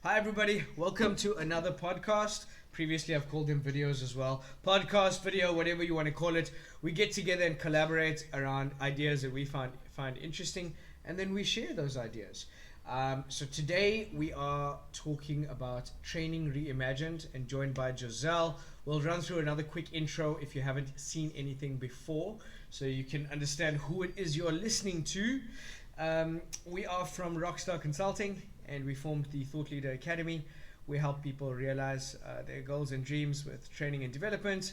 Hi everybody, welcome to another podcast. Previously I've called them videos as well. Podcast, video, whatever you want to call it. We get together and collaborate around ideas that we find interesting, and then we share those ideas. So today we are talking about Training Reimagined and joined by Giselle. We'll run through another quick intro if you haven't seen anything before, so you can understand who it is you're listening to. We are from Rockstar Consulting, and we formed the Thought Leader Academy. We help people realize their goals and dreams with training and development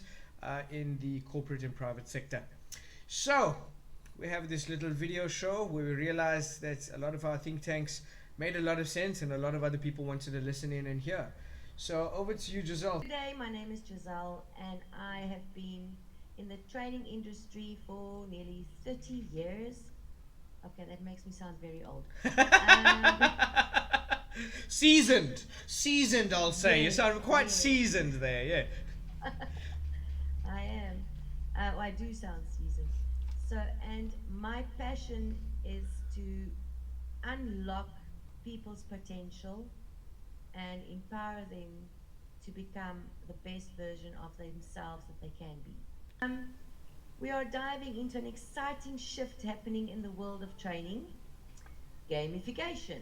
in the corporate and private sector. So we have this little video show where we realized that a lot of our think tanks made a lot of sense and a lot of other people wanted to listen in and hear. So over to you, Giselle. Today, my name is Giselle, and I have been in the training industry for nearly 30 years. Okay, that makes me sound very old. Seasoned, I'll say. Yeah, You sound quite yeah. seasoned there, yeah. I am. I do sound seasoned. So, and my passion is to unlock people's potential and empower them to become the best version of themselves that they can be. We are diving into an exciting shift happening in the world of training, gamification.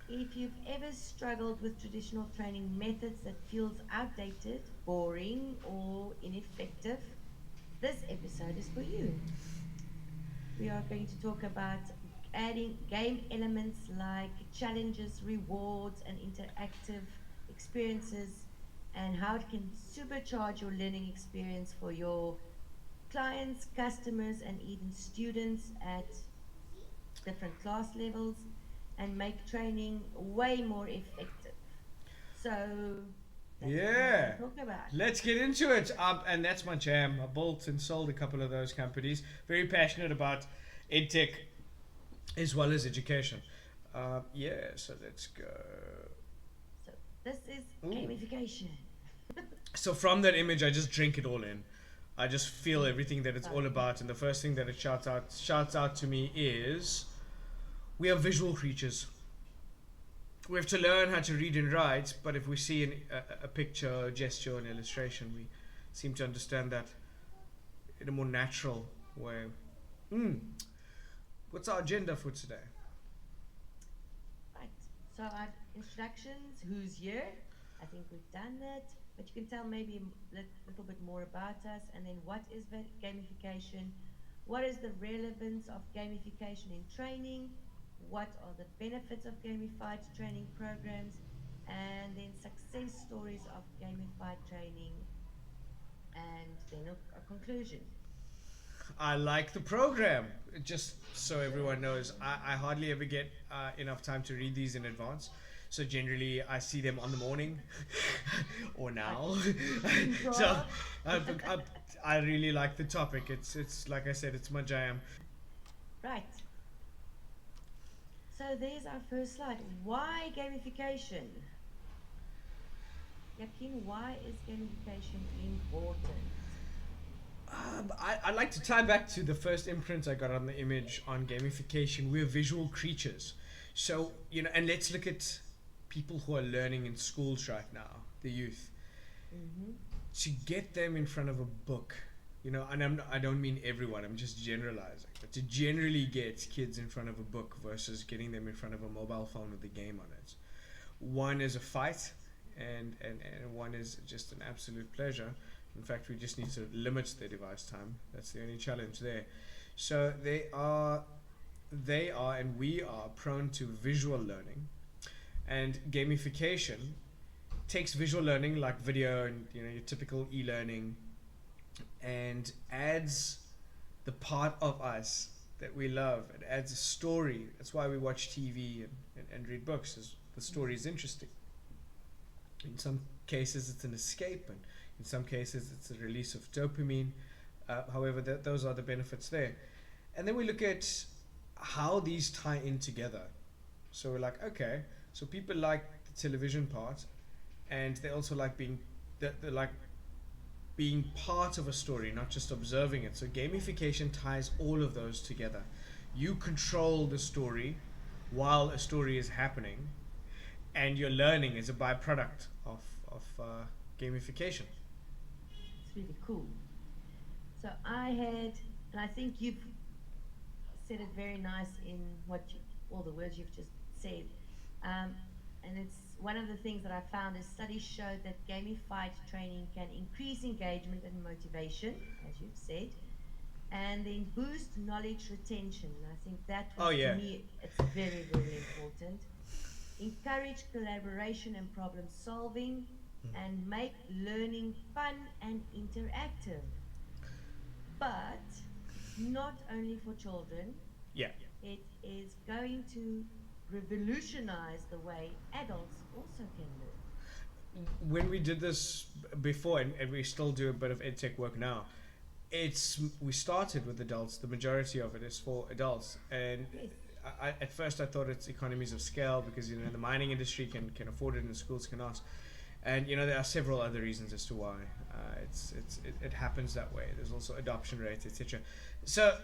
If you've ever struggled with traditional training methods that feels outdated, boring, or ineffective, this episode is for you. We are going to talk about adding game elements like challenges, rewards, and interactive experiences, and how it can supercharge your learning experience for your clients, customers, and even students at different class levels, and make training way more effective. So that's what we're Yeah. going to talk about. Let's get into it. And that's my jam. I built and sold a couple of those companies. Very passionate about edtech as well as education. So let's go. So this is Ooh. gamification. So from that image, I just drink it all in. I just feel everything that it's all about. And the first thing that it shouts out to me is, we are visual creatures. We have to learn how to read and write, but if we see a picture, a gesture, an illustration, we seem to understand that in a more natural way. What's our agenda for today? Right. So I've introductions, who's here. I think we've done that. But you can tell maybe a little bit more about us, and then what is gamification? What is the relevance of gamification in training? What are the benefits of gamified training programs? And then success stories of gamified training, and then a conclusion. I like the program. Just so everyone knows, I hardly ever get enough time to read these in advance. So generally, I see them on the morning or now. So I really like the topic. It's like I said, it's my jam. Right. So there's our first slide. Why gamification? Yakin, why is gamification important? I'd like to tie back to the first imprint I got on the image on gamification. We're visual creatures. So, and let's look at people who are learning in schools right now, the youth. Mm-hmm. To get them in front of a book, and I don't mean everyone, I'm just generalizing, but to generally get kids in front of a book versus getting them in front of a mobile phone with a game on it. One is a fight, and one is just an absolute pleasure. In fact, we just need to limit their device time. That's the only challenge there. So they are and we are prone to visual learning, and gamification takes visual learning like video and your typical e-learning, and adds the part of us that we love. It adds a story. That's why we watch TV and read books, is the story is interesting. In some cases it's an escape, and in some cases it's a release of dopamine. However, those are the benefits there. And then we look at how these tie in together. So we're like, okay, so people like the television part, and they also like being part of a story, not just observing it. So gamification ties all of those together. You control the story while a story is happening, and your learning is a byproduct of gamification. It's really cool. So I had, and I think you've said it very nice in all the words you've just said. Um, and it's one of the things that I found is studies show that gamified training can increase engagement and motivation, as you've said, and then boost knowledge retention. And I think that Oh was, to yeah. me, it's very, very important. Encourage collaboration and problem solving, and make learning fun and interactive. But not only for children, Yeah. it is going to revolutionize the way adults also can learn. When we did this before, and we still do a bit of edtech work now, we started with adults. The majority of it is for adults, and Yes. at first I thought it's economies of scale because the mining industry can afford it and the schools cannot. And there are several other reasons as to why it happens that way. There's also adoption rates, etc. So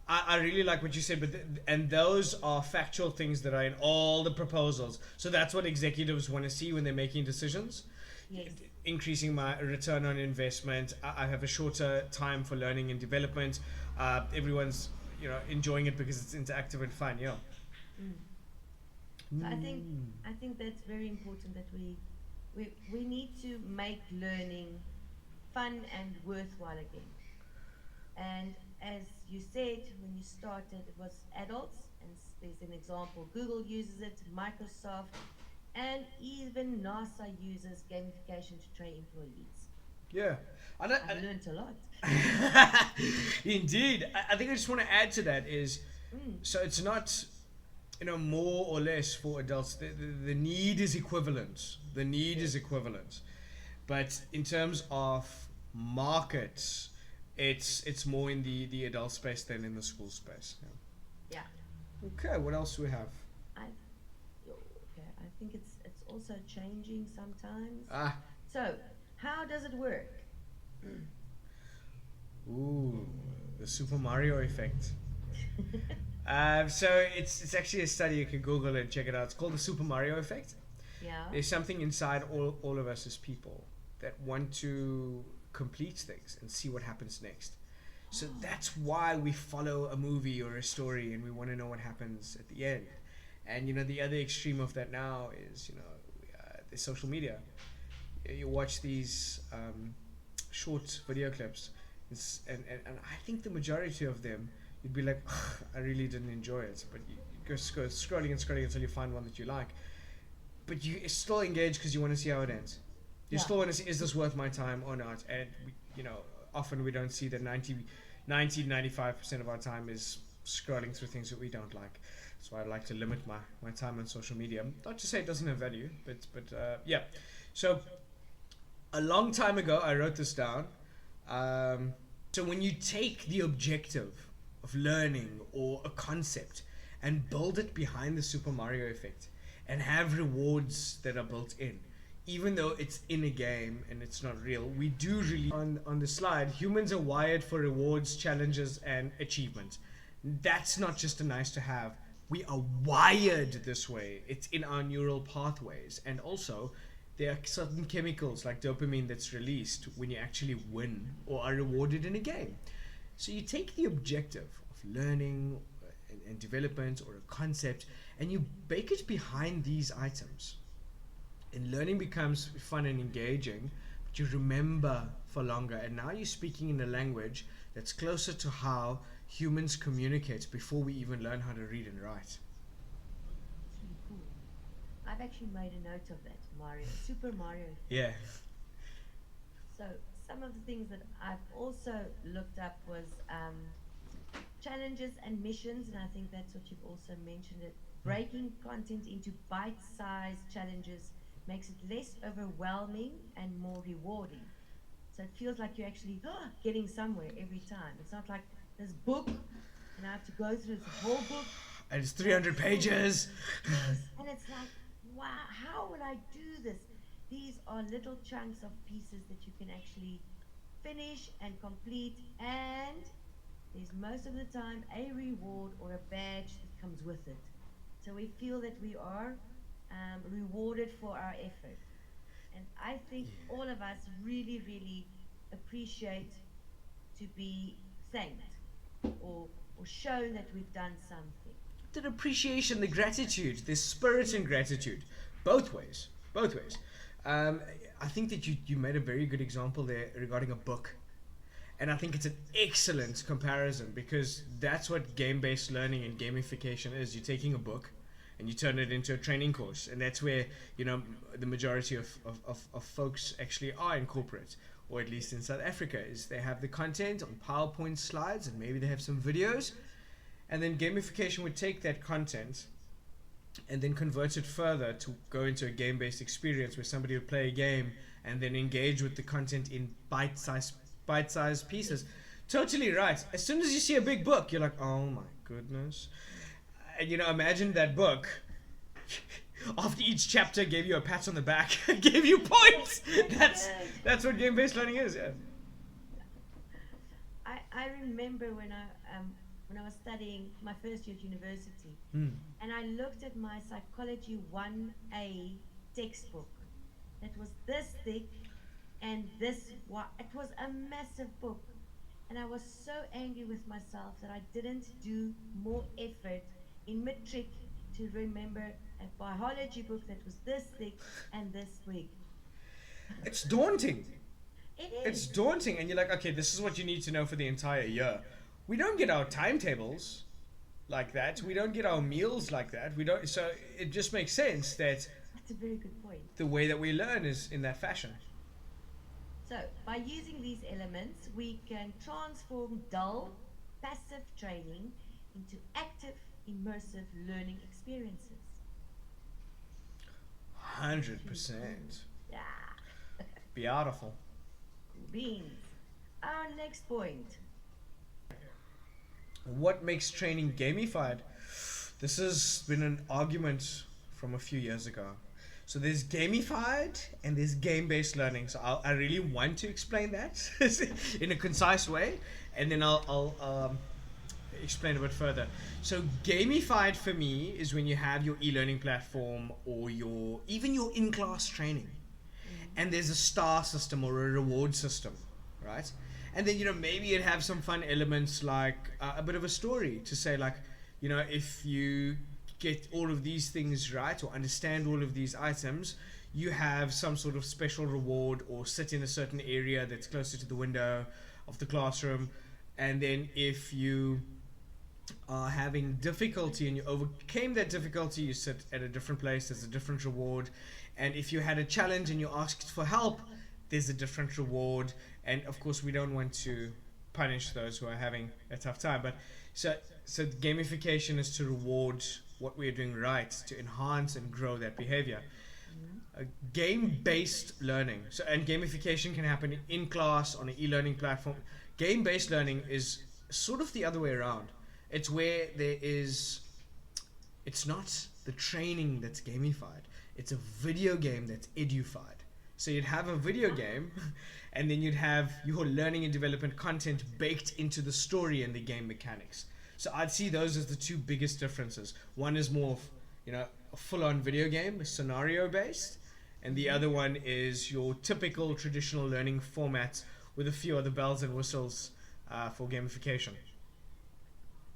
I really like what you said, and those are factual things that are in all the proposals. So that's what executives want to see when they're making decisions. Yes. Increasing my return on investment. I have a shorter time for learning and development. Everyone's enjoying it because it's interactive and fun. Yeah. So I think that's very important that we need to make learning fun and worthwhile again. And as you said when you started, it was adults, and there's an example. Google uses it, Microsoft, and even NASA uses gamification to train employees. Yeah. I've learned a lot. Indeed. I think I just want to add to that is, Mm, so it's not more or less for adults. The need is equivalent. The need is equivalent, but in terms of markets, it's more in the adult space than in the school space. yeah. Yeah. Okay, what else do we have? I okay. I think it's also changing sometimes. Ah, So, how does it work? ooh, the Super Mario effect. So it's actually a study. You can Google it and check it out. It's called the Super Mario effect. Yeah. There's something inside all of us as people that want to complete things and see what happens next. So that's why we follow a movie or a story and we want to know what happens at the end. And the other extreme of that now is the social media. You watch these short video clips, and I think the majority of them you'd be like, I really didn't enjoy it, but you go scrolling and scrolling until you find one that you like. But you still engage because you want to see how it ends. You Yeah. still want to see, is this worth my time or not? And often we don't see that 95% of our time is scrolling through things that we don't like. So I like to limit my time on social media. Not to say it doesn't have value, but yeah. So a long time ago, I wrote this down. So when you take the objective of learning or a concept and build it behind the Super Mario effect and have rewards that are built in, even though it's in a game and it's not real, we do really on the slide, humans are wired for rewards, challenges, and achievement. That's not just a nice to have. We are wired this way. It's in our neural pathways. And also, there are certain chemicals like dopamine that's released when you actually win or are rewarded in a game. So you take the objective of learning and development or a concept and you bake it behind these items. And learning becomes fun and engaging, but you remember for longer. And now you're speaking in a language that's closer to how humans communicate before we even learn how to read and write. It's really cool. I've actually made a note of that, Super Mario. Yeah. So some of the things that I've also looked up was challenges and missions, and I think that's what you've also mentioned. It breaking content into bite-sized challenges makes it less overwhelming and more rewarding. So it feels like you're actually getting somewhere every time. It's not like this book, and I have to go through this whole book. And it's 300 pages. Yes, and it's like, wow, how will I do this? These are little chunks of pieces that you can actually finish and complete, and there's most of the time a reward or a badge that comes with it. So we feel that we are rewarded for our effort. And I think Yeah. all of us really, really appreciate to be thanked or shown that we've done something. The appreciation, the gratitude, the spirit and gratitude, both ways, both ways. Um, I think that you made a very good example there regarding a book, and I think it's an excellent comparison because that's what game-based learning and gamification is. You're taking a book and you turn it into a training course, and that's where the majority of folks actually are in corporate, or at least in South Africa, is they have the content on PowerPoint slides and maybe they have some videos, and then gamification would take that content and then convert it further to go into a game-based experience where somebody would play a game and then engage with the content in bite-sized pieces. Totally right. As soon as you see a big book, you're like, oh my goodness. And imagine that book after each chapter gave you a pat on the back, gave you points. That's what game-based learning is. Yeah. I remember when I was studying my first year at university, Hmm. and I looked at my psychology 1A textbook that was this thick and this wide. It was a massive book, and I was so angry with myself that I didn't do more effort in matric to remember a biology book that was this thick and this big. It's daunting. It It's is. daunting, and you're like, okay, this is what you need to know for the entire year. We don't get our timetables like that. We don't get our meals like that. We don't. So it just makes sense that That's a very good point. the way that we learn is in that fashion. So, by using these elements, we can transform dull, passive training into active, immersive learning experiences. 100%. Yeah, Beautiful. beans. Our next point. What makes training gamified? This has been an argument from a few years ago. So there's gamified and there's game-based learning. So I really want to explain that in a concise way, and then I'll explain a bit further. So gamified for me is when you have your e-learning platform or even your in-class training, and there's a star system or a reward system, right? And then maybe you'd have some fun elements like a bit of a story to say, like, if you get all of these things right or understand all of these items, you have some sort of special reward, or sit in a certain area that's closer to the window of the classroom. And then if you are having difficulty and you overcame that difficulty, you sit at a different place, there's a different reward. And if you had a challenge and you asked for help, there's a different reward. And of course we don't want to punish those who are having a tough time, but so gamification is to reward what we're doing right, to enhance and grow that behavior. Game-based learning, and gamification can happen in class, on an e-learning platform. Game-based learning is sort of the other way around. It's where it's not the training that's gamified, it's a video game that's edufied. So you'd have a video game and then you'd have your learning and development content baked into the story and the game mechanics. So I'd see those as the two biggest differences. One is more a full-on video game, scenario based, and the other one is your typical traditional learning format with a few other bells and whistles for gamification.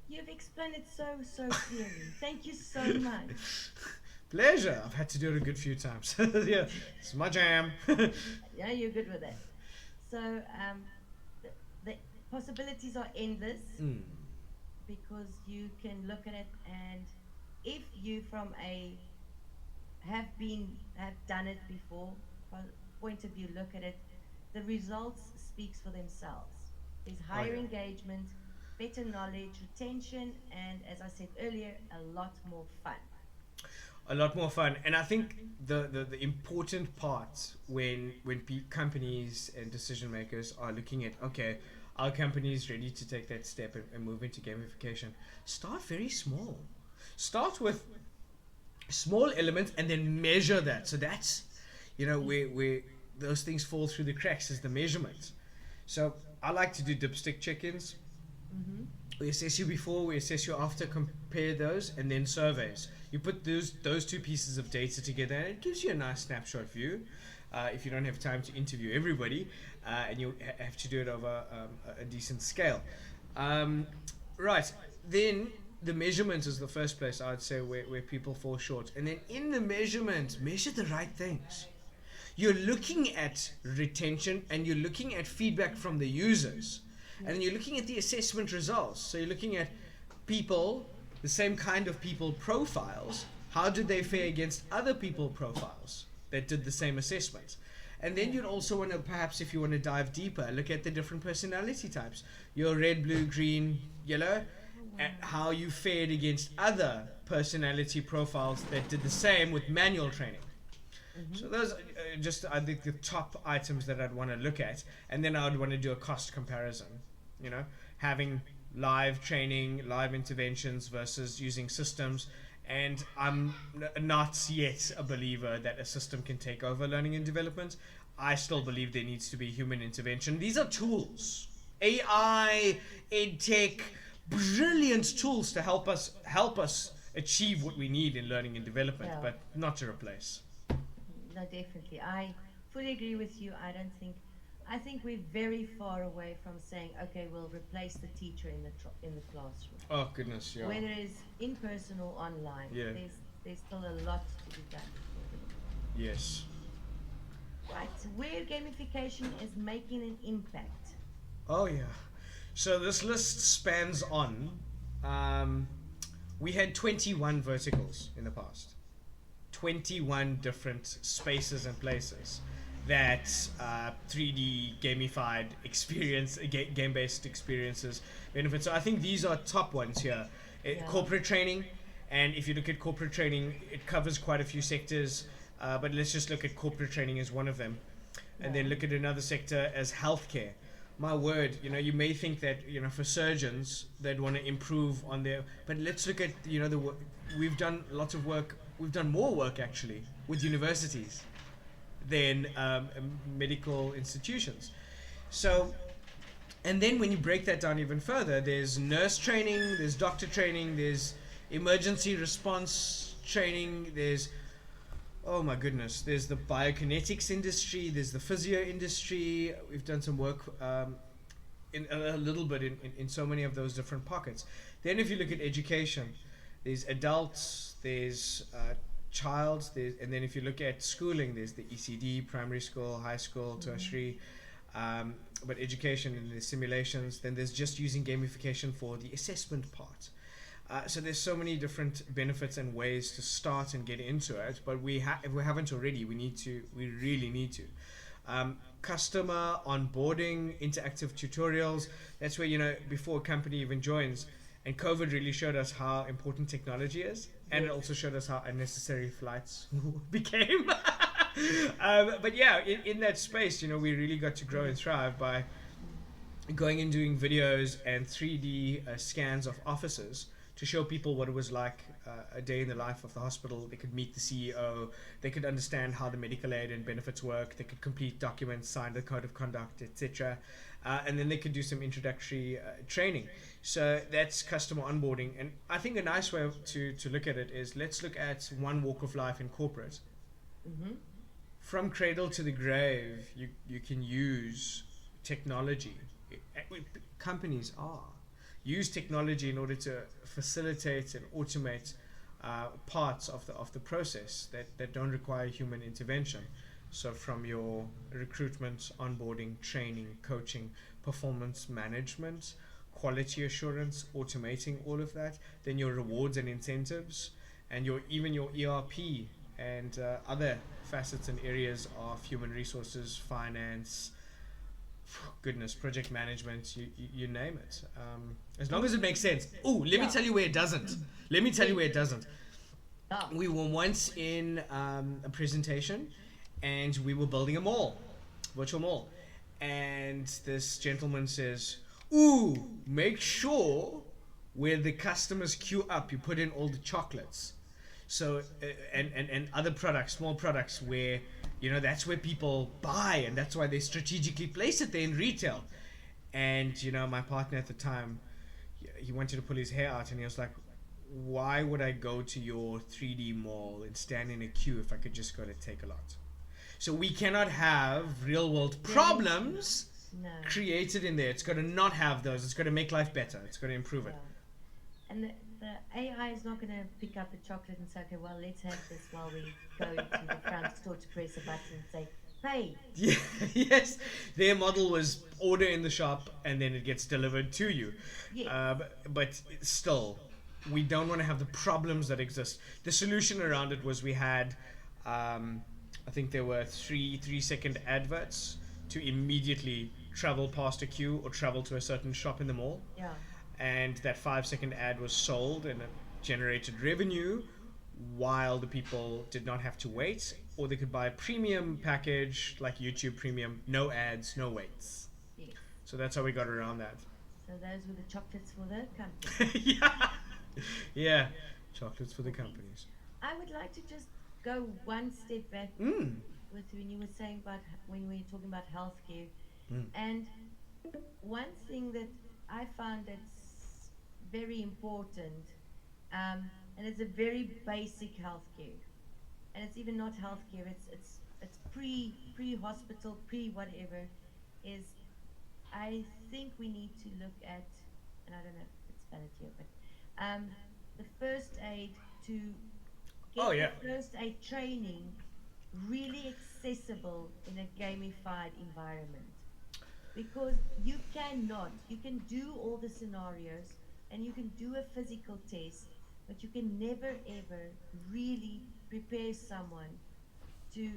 You've explained it so clearly. Thank you so much. Pleasure. I've had to do it a good few times. Yeah, it's my jam. Yeah, you're good with it. So the possibilities are endless, because you can look at it, and if you have done it before, from point of view, look at it, the results speaks for themselves. There's higher engagement, better knowledge, retention, and as I said earlier, a lot more fun. A lot more fun. And I think the important part when companies and decision makers are looking at, okay, our company is ready to take that step and move into gamification, start very small. Start with small elements and then measure that. So that's where those things fall through the cracks, is the measurement. So I like to do dipstick check-ins. We assess you before, we assess you after, compare those, and then surveys. You put those two pieces of data together, and it gives you a nice snapshot view. If you don't have time to interview everybody, and you have to do it over a decent scale. Right, then the measurement is the first place I would say where people fall short. And then in the measurement, measure the right things. You're looking at retention and you're looking at feedback from the users. And then you're looking at the assessment results. So you're looking at people, the same kind of people profiles. How did they fare against other people profiles that did the same assessments? And then you'd also want to, perhaps if you want to dive deeper, look at the different personality types. Your red, blue, green, yellow, and how you fared against other personality profiles that did the same with manual training. So those are just, I think, the top items that I'd want to look at. And then I would want to do a cost comparison, you know, having live training, live interventions versus using systems. And I'm not yet a believer that a system can take over learning and development. I still believe there needs to be human intervention. These are tools. AI, EdTech, brilliant tools to help us achieve what we need in learning and development, but not to replace. No, definitely. I fully agree with you. I think we're very far away from saying, okay, we'll replace the teacher in the classroom. Oh goodness, yeah. Whether it's in person or online, there's still a lot to be done. Yes. Right, where gamification is making an impact. Oh yeah. So this list spans on. We had 21 verticals in the past. 21 different spaces and places that 3D gamified experience, game-based experiences benefit. So I think these are top ones here. Corporate training, and if you look at corporate training, it covers quite a few sectors, but let's just look at corporate training as one of them. And then look at another sector as healthcare. My word, you know, you may think that, you know, for surgeons, they'd want to improve on their, but let's look at, you know, we've done lots of work, we've done more work actually with universities than medical institutions. So, and then when you break that down even further, there's nurse training, there's doctor training, there's emergency response training, there's, oh my goodness, there's the biokinetics industry, there's the physio industry. We've done some work in a little bit in so many of those different pockets. Then if you look at education, there's adults, there's child, and then if you look at schooling, there's the ECD, primary school, high school, tertiary, but education and the simulations. Then there's just using gamification for the assessment part. So there's so many different benefits and ways to start and get into it, but if we haven't already, we really need to. Customer onboarding, interactive tutorials, that's where, you know, before a company even joins, and COVID really showed us how important technology is, and it also showed us how unnecessary flights became. But yeah, in that space, you know, we really got to grow and thrive by going and doing videos and 3D scans of offices to show people what it was like a day in the life of the hospital. They could meet the CEO, they could understand how the medical aid and benefits work, they could complete documents, sign the code of conduct, etc. And then they could do some introductory training. So that's customer onboarding. And I think a nice way to look at it is, let's look at one walk of life in corporate. From cradle to the grave, you can use technology. Companies use technology in order to facilitate and automate parts of the process that don't require human intervention. So from your recruitment, onboarding, training, coaching, performance management, quality assurance, automating all of that, then your rewards and incentives, and even your ERP and other facets and areas of human resources, finance, goodness, project management, you name it. As long as it makes sense. Oh, let me tell you where it doesn't. We were once in a presentation, and we were building a mall, virtual mall. And this gentleman says, ooh, make sure where the customers queue up, you put in all the chocolates. So, and other products, small products where, you know, that's where people buy, and that's why they strategically place it there in retail. And, you know, my partner at the time, he wanted to pull his hair out, and he was like, why would I go to your 3D mall and stand in a queue if I could just go to Take a Lot? So we cannot have real world problems No. created in there. It's got to not have those. It's got to make life better. It's got to improve it. Yeah. And the AI is not going to pick up the chocolate and say, okay, well, let's have this while we go to the front store to press a button and say, pay. Yeah, yes. Their model was order in the shop and then it gets delivered to you. Yes. But still, we don't want to have the problems that exist. The solution around it was we had, I think there were 3-second adverts to immediately travel past a queue or travel to a certain shop in the mall. Yeah. And that 5-second ad was sold and it generated revenue while the people did not have to wait, or they could buy a premium package like YouTube Premium, no ads, no waits. Yes. So that's how we got around that. So those were the chocolates for the company. Yeah, chocolates for the companies. I would like to just go one step back with when you were saying about when we were talking about healthcare, and one thing that I found that's very important, and it's a very basic healthcare, and it's even not healthcare. It's pre hospital, pre whatever. Is I think we need to look at, and I don't know if it's valid here, but the first aid to get the first aid training really accessible in a gamified environment, because you can do all the scenarios and you can do a physical test, but you can never ever really prepare someone to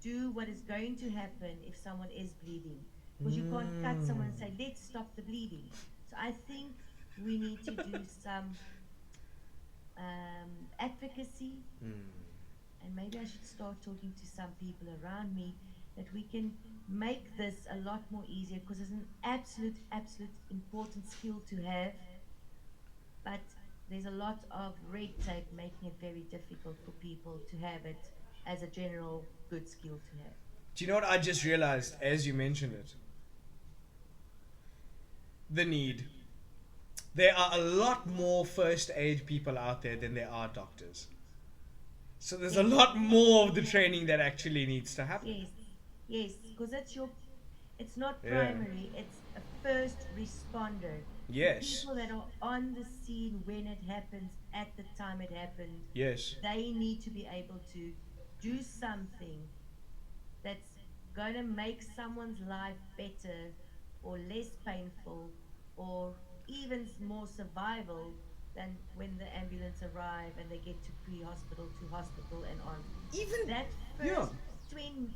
do what is going to happen if someone is bleeding, because you can't cut someone and say let's stop the bleeding. So I think we need to do some advocacy, and maybe I should start talking to some people around me that we can make this a lot more easier, because it's an absolute important skill to have, but there's a lot of red tape making it very difficult for people to have it as a general good skill to have. Do you know what I just realized as you mentioned it? The need. There are a lot more first aid people out there than there are doctors. So there's a lot more of the training that actually needs to happen. Yes, because it's not primary, it's a first responder. Yes. People that are on the scene when it happens, at the time it happened. Yes. They need to be able to do something that's going to make someone's life better or less painful or even more survival than when the ambulance arrive and they get to pre-hospital, to hospital and on. Even that first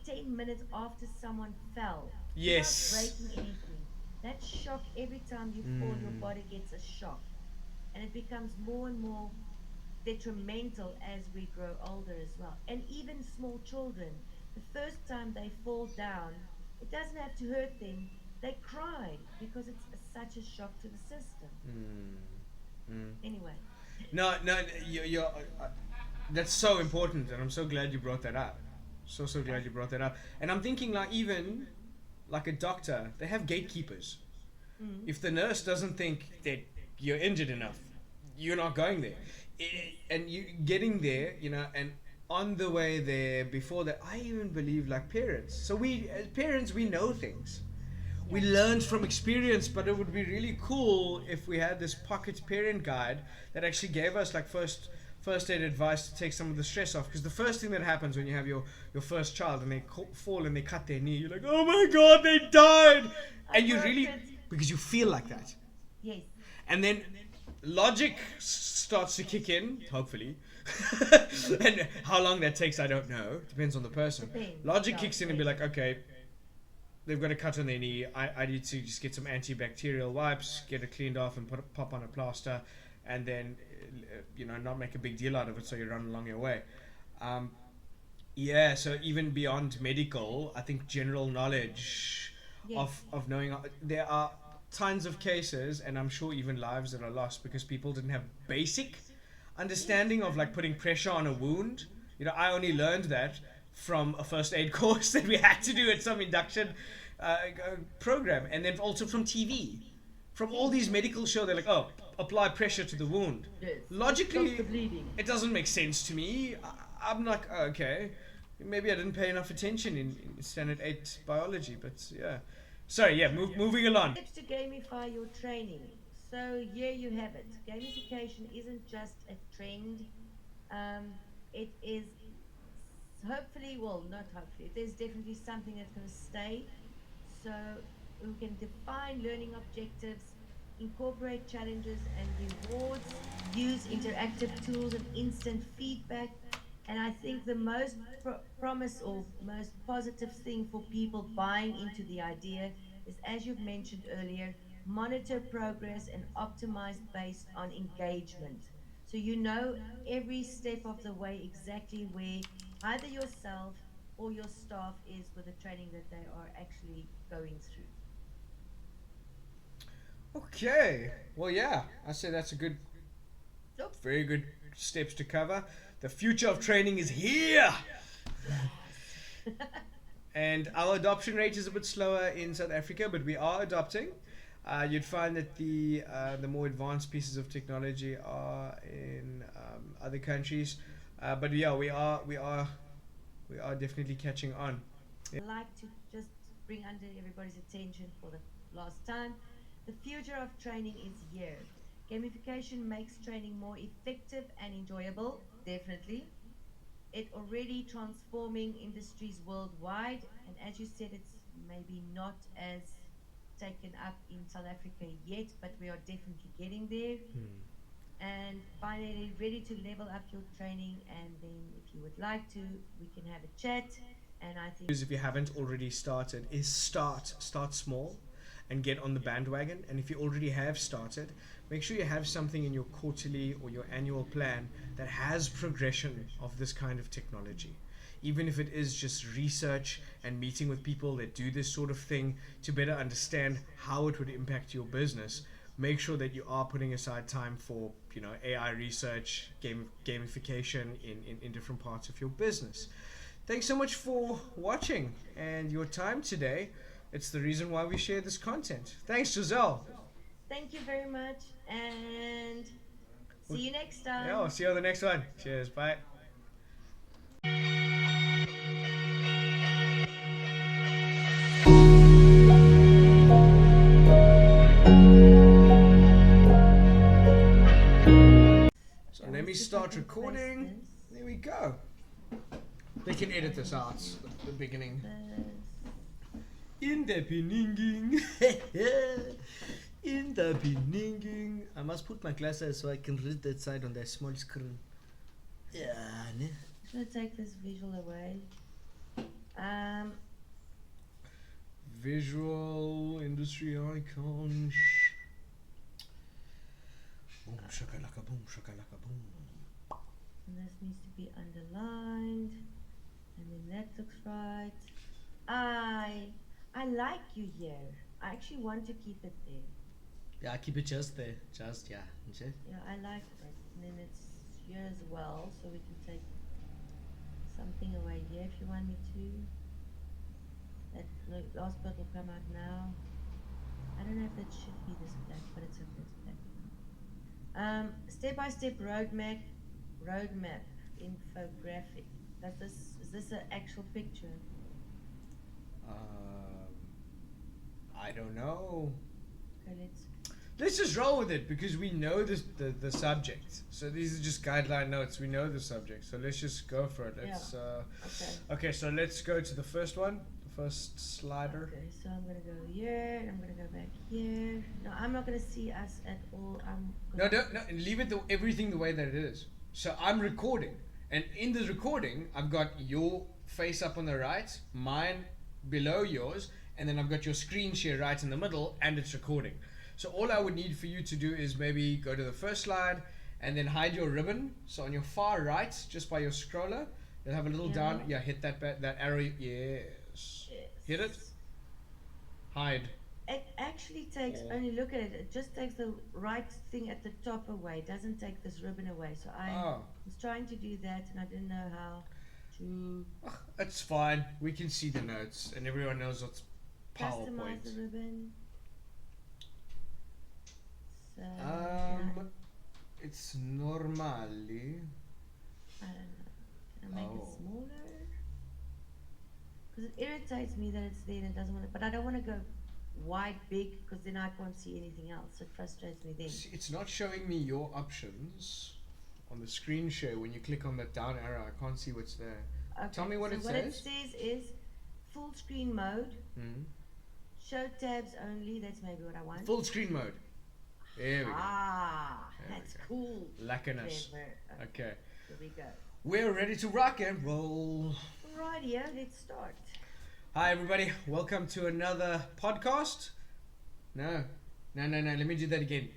10 minutes after someone fell, yes, without breaking anything, that shock, every time you fall, your body gets a shock, and it becomes more and more detrimental as we grow older as well. And even small children, the first time they fall down, it doesn't have to hurt them. They cry because it's such a shock to the system. Anyway. No, you're that's so important, and I'm so glad you brought that up. So glad you brought that up. And I'm thinking, like, even like a doctor, they have gatekeepers. If the nurse doesn't think that you're injured enough, you're not going there. And you getting there, and on the way there, before that, I even believe, like, parents. So we, as parents, we know things. We learned from experience, but it would be really cool if we had this pocket parent guide that actually gave us, like, first aid advice to take some of the stress off. Because the first thing that happens when you have your first child and they fall and they cut their knee, you're like, oh my God, they died. And you really, because you feel like that. Yes. And then logic starts to kick in, hopefully. And how long that takes, I don't know. Depends on the person. Logic kicks in and be like, okay, they've got a cut on their knee. I need to just get some antibacterial wipes, get it cleaned off, and pop on a plaster, and then not make a big deal out of it, so you run along your way. So even beyond medical, I think general knowledge of knowing, there are tons of cases, and I'm sure even lives that are lost because people didn't have basic understanding of, like, putting pressure on a wound. I only learned that from a first aid course that we had to do at some induction program, and then also from TV, from all these medical shows. They're like, oh, apply pressure to the wound. Yes. Logically, Stop the bleeding. it doesn't make sense to me. I'm like, okay, maybe I didn't pay enough attention in standard 8 biology, but yeah. Sorry, yeah, moving along. Steps to gamify your training. So here you have it. Gamification isn't just a trend. It is hopefully, well, not hopefully, there's definitely something that's going to stay. So we can define learning objectives, incorporate challenges and rewards, use interactive tools and instant feedback. And I think the most promise or most positive thing for people buying into the idea is, as you've mentioned earlier, monitor progress and optimize based on engagement. So you know every step of the way exactly where either yourself or your staff is with the training that they are actually going through. Okay, well, yeah, I say that's a good, Oops. very good steps to cover. The future of training is here! And our adoption rate is a bit slower in South Africa, but we are adopting. You'd find that the more advanced pieces of technology are in other countries, but yeah, we are definitely catching on. I'd like to just bring under everybody's attention for the last time. The future of training is here. Gamification makes training more effective and enjoyable, definitely. It already transforming industries worldwide, and as you said, it's maybe not as taken up in South Africa yet, but we are definitely getting there. And finally, ready to level up your training, and then if you would like to, we can have a chat. And I think If you haven't already started, is start small and get on the bandwagon. And if you already have started, make sure you have something in your quarterly or your annual plan that has progression of this kind of technology. Even if it is just research and meeting with people that do this sort of thing to better understand how it would impact your business, make sure that you are putting aside time for, you know, AI research, gamification in different parts of your business. Thanks so much for watching and your time today. It's the reason why we share this content. Thanks, Giselle. thank you very much, and see you next time. Yeah, I'll see you on the next one. Cheers. Bye. So let me start recording. There we go. They can edit this out, the beginning. In the beginning. In the beginning. I must put my glasses so I can read that side on that small screen. Yeah, ne? I'm gonna take this visual away. Visual industry icons. Boom shakalaka boom shakalaka boom. And this needs to be underlined, and then that looks right. I like you here. I actually want to keep it there. Yeah, keep it just there. Just, yeah. Okay. Yeah, I like it. And then it's here as well, so we can take something away here if you want me to. That last part will come out now. I don't know if that should be this black, but it's okay, it's black. Step-by-step roadmap infographic. Is this an actual picture? I don't know. Okay, Let's just roll with it because we know the subject. So these are just guideline notes. We know the subject. So let's just go for it. Let's, okay, so let's go to the first one. The first slider. Okay, so I'm going to go here. And I'm going to go back here. No, I'm not going to see us at all. No, leave it everything the way that it is. So I'm recording. And in the recording, I've got your face up on the right, mine below yours, and then I've got your screen share right in the middle, and it's recording. So all I would need for you to do is maybe go to the first slide and then hide your ribbon. So on your far right, just by your scroller, you'll have a little down. Yeah, hit that arrow. Yes. Hit it. Hide. It actually takes, only look at it, it just takes the right thing at the top away. It doesn't take this ribbon away. So I was trying to do that and I didn't know how to... It's fine. We can see the notes and everyone knows what's PowerPoint. Customize the ribbon. So It's normally. I don't know. Can I make Oh. it smaller? Because it irritates me that it's there and it doesn't want to. But I don't want to go wide, big, because then I can't see anything else. It frustrates me then. See, it's not showing me your options on the screen share. When you click on that down arrow, I can't see what's there. Okay, Tell me what so it what says. it says is full screen mode, show tabs only. That's maybe what I want. Full screen mode. There we go. There That's we go. cool. Lekkerness. Clever. Okay. Here we go. We're ready to rock and roll. Rightio, let's start. Hi, everybody. Welcome to another podcast. No. Let me do that again.